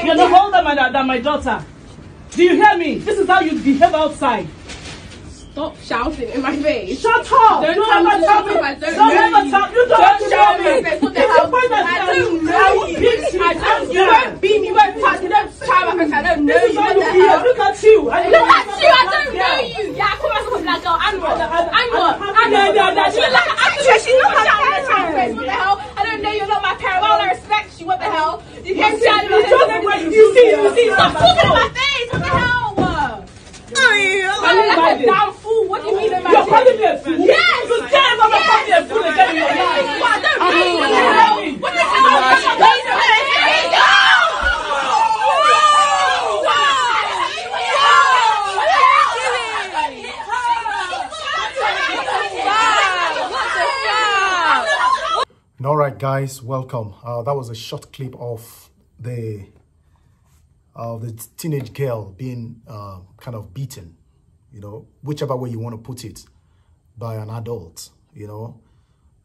You're not older than my daughter. Do you hear me? This is how you behave outside. Stop shouting in my face. Shut up! Don't ever tell me. Don't ever tell me. You don't tell me. What the hell? I don't know you. You won't beat me. You won't touch. You don't try my face. I don't know you. What the hell? Look at you. Look at you. I don't know you. Yeah, I call myself a black girl. And what? She's like an actress. She's not my parent. What the hell? I don't know you're not my parent. Why would I respect you? What the hell? You can't shout in my face. You see. Stop talking in my face. What the hell? I'm like a damn fool. What do you mean? You're calling me a fool? Yes! You can't ever call me a fool again in your life. I don't know you. What the hell? What the hell? All right, guys, welcome. That was a short clip of the teenage girl being kind of beaten, you know, whichever way you want to put it, by an adult, you know,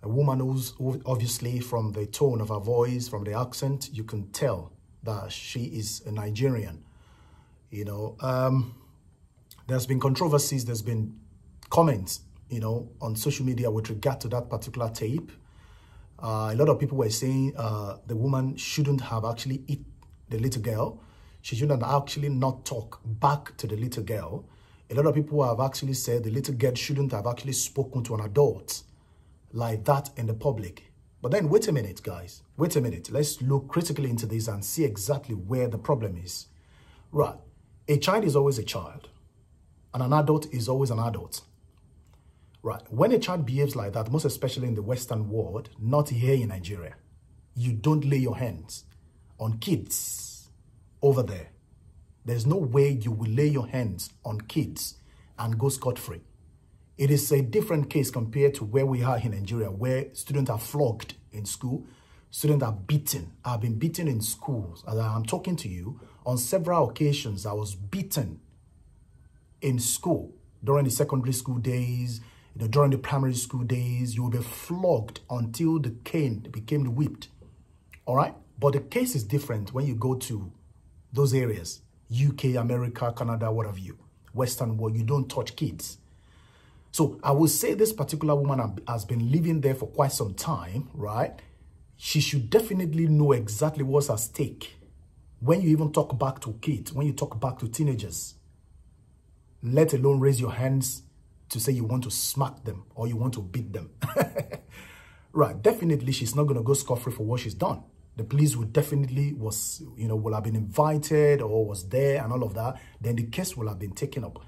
a woman who's obviously, from the tone of her voice, from the accent, you can tell that she is a Nigerian, you know. There's been controversies, there's been comments, you know, on social media with regard to that particular tape. A lot of people were saying the woman shouldn't have actually hit the little girl. She shouldn't actually not talk back to the little girl. A lot of people have actually said the little girl shouldn't have actually spoken to an adult like that in the public. But then wait a minute, guys. Wait a minute. Let's look critically into this and see exactly where the problem is. Right. A child is always a child. And an adult is always an adult. Right. When a child behaves like that, most especially in the Western world, not here in Nigeria, you don't lay your hands on kids over there. There's no way you will lay your hands on kids and go scot-free. It is a different case compared to where we are in Nigeria, where students are flogged in school, students are beaten. I've been beaten in schools. As I'm talking to you, on several occasions, I was beaten in school during the secondary school days, you know, during the primary school days. You will be flogged until the cane became the whipped. All right? But the case is different when you go to those areas, UK, America, Canada, what have you, Western world, you don't touch kids. So I will say this particular woman has been living there for quite some time, right? She should definitely know exactly what's at stake. When you even talk back to kids, when you talk back to teenagers, let alone raise your hands to say you want to smack them or you want to beat them. Right, definitely she's not going to go scot-free for what she's done. The police would definitely will have been invited or was there and all of that. Then the case will have been taken up.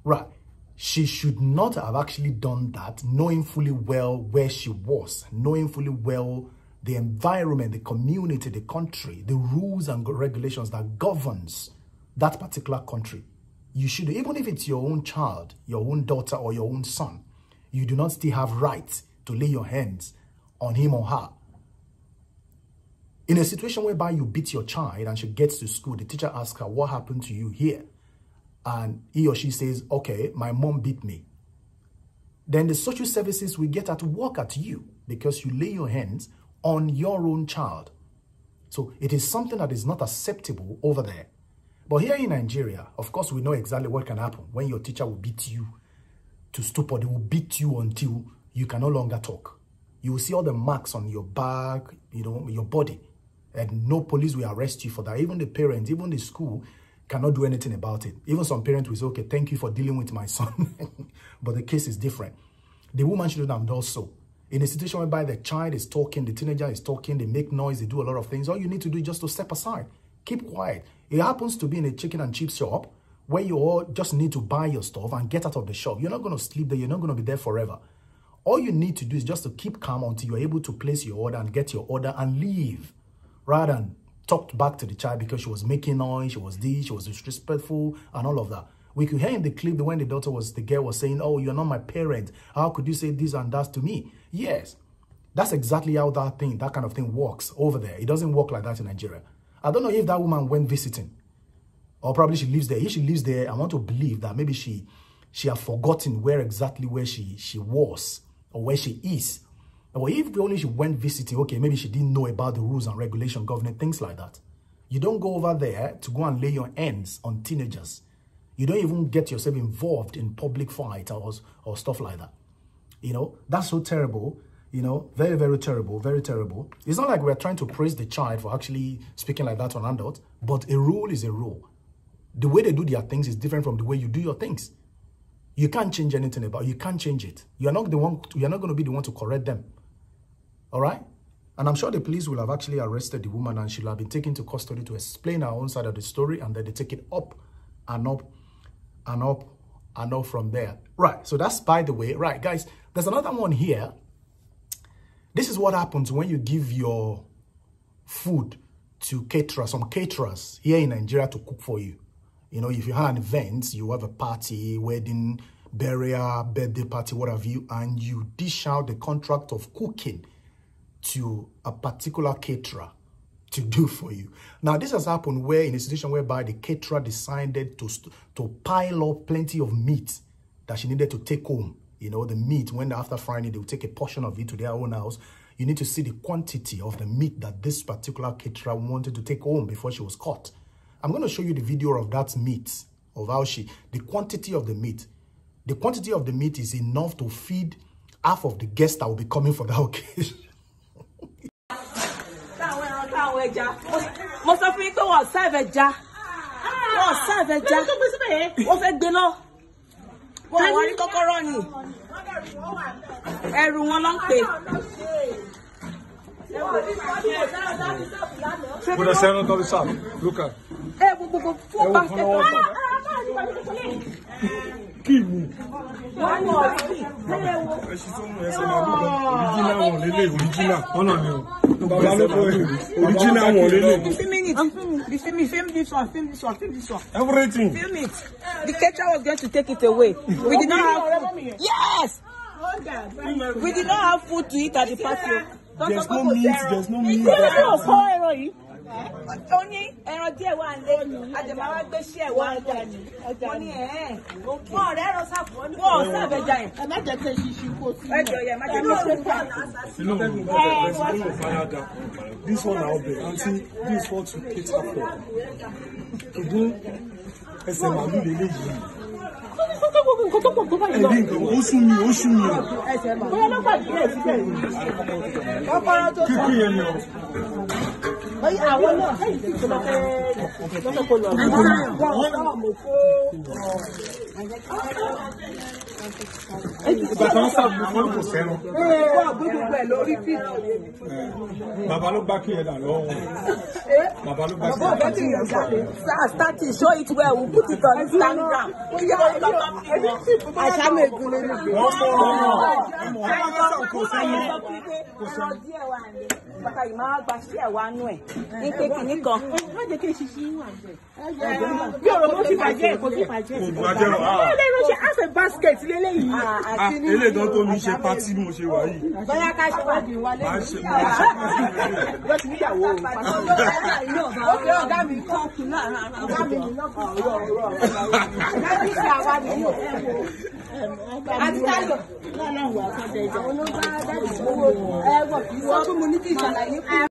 Right. She should not have actually done that, knowing fully well where she was, knowing fully well the environment, the community, the country, the rules and regulations that governs that particular country. You should, even if it's your own child, your own daughter or your own son, you do not still have rights to lay your hands on him or her. In a situation whereby you beat your child and she gets to school, the teacher asks her, what happened to you here? And he or she says, okay, my mom beat me. Then the social services will get at work at you because you lay your hands on your own child. So it is something that is not acceptable over there. But here in Nigeria, of course, we know exactly what can happen when your teacher will beat you to stupor. They will beat you until you can no longer talk. You will see all the marks on your back, you know, your body. And no police will arrest you for that. Even the parents, even the school cannot do anything about it. Even some parents will say, okay, thank you for dealing with my son. But the case is different. The woman shouldn't have done so. In a situation whereby the child is talking, the teenager is talking, they make noise, they do a lot of things, all you need to do is just to step aside. Keep quiet. It happens to be in a chicken and chip shop where you all just need to buy your stuff and get out of the shop. You're not going to sleep there. You're not going to be there forever. All you need to do is just to keep calm until you're able to place your order and get your order and leave. Rather than talk back to the child because she was making noise, she was this, she was disrespectful, and all of that. We could hear in the clip when the girl was saying, oh, you're not my parent. How could you say this and that to me? Yes, that's exactly how that kind of thing works over there. It doesn't work like that in Nigeria. I don't know if that woman went visiting or probably she lives there. If she lives there, I want to believe that maybe she had forgotten where she was or where she is. Or if only she went visiting, okay, maybe she didn't know about the rules and regulation governing things like that. You don't go over there to go and lay your hands on teenagers. You don't even get yourself involved in public fights or stuff like that. You know, that's so terrible. You know, very, very terrible, very terrible. It's not like we're trying to praise the child for actually speaking like that on adults, but a rule is a rule. The way they do their things is different from the way you do your things. You can't change anything about it. You can't change it. You're not going to be the one to correct them. All right? And I'm sure the police will have actually arrested the woman and she'll have been taken to custody to explain her own side of the story, and then they take it up and up and up and up from there. Right. So that's by the way. Right, guys, there's another one here. This is what happens when you give your food to caterers, some caterers here in Nigeria to cook for you. You know, if you have an event, you have a party, wedding, burial, birthday party, what have you, and you dish out the contract of cooking to a particular caterer to do for you. Now, this has happened where in a situation whereby the caterer decided to pile up plenty of meat that she needed to take home. You know, the meat, when after frying it, they will take a portion of it to their own house. You need to see the quantity of the meat that this particular caterer wanted to take home before she was caught. I'm going to show you the video of that meat, of how the quantity of the meat. The quantity of the meat is enough to feed half of the guests that will be coming for that occasion. Everything. Film it. The caterer was going to take it away. We did not have. Yes. We did not have food to eat at the party. There's no meat. There's no meat. Only this one out there, auntie, this is what you cater for. To do show it well, we'll put it on Instagram. I shall make a basket.